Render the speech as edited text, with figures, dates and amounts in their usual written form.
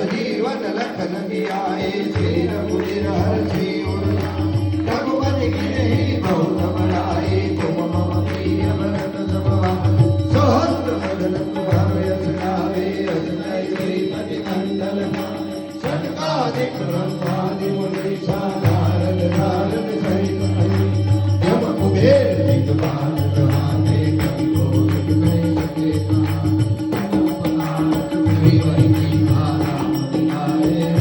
जीवन लखन की आए श्री रघुवीर हर्षि रघुपति की नहीं बहुत बड़ाई तुम मम प्रिय भरत सभा सहस्र बदन तुम्हारे यश गावे यश जय श्रीपति नंदन सनकादिक ब्रह्मा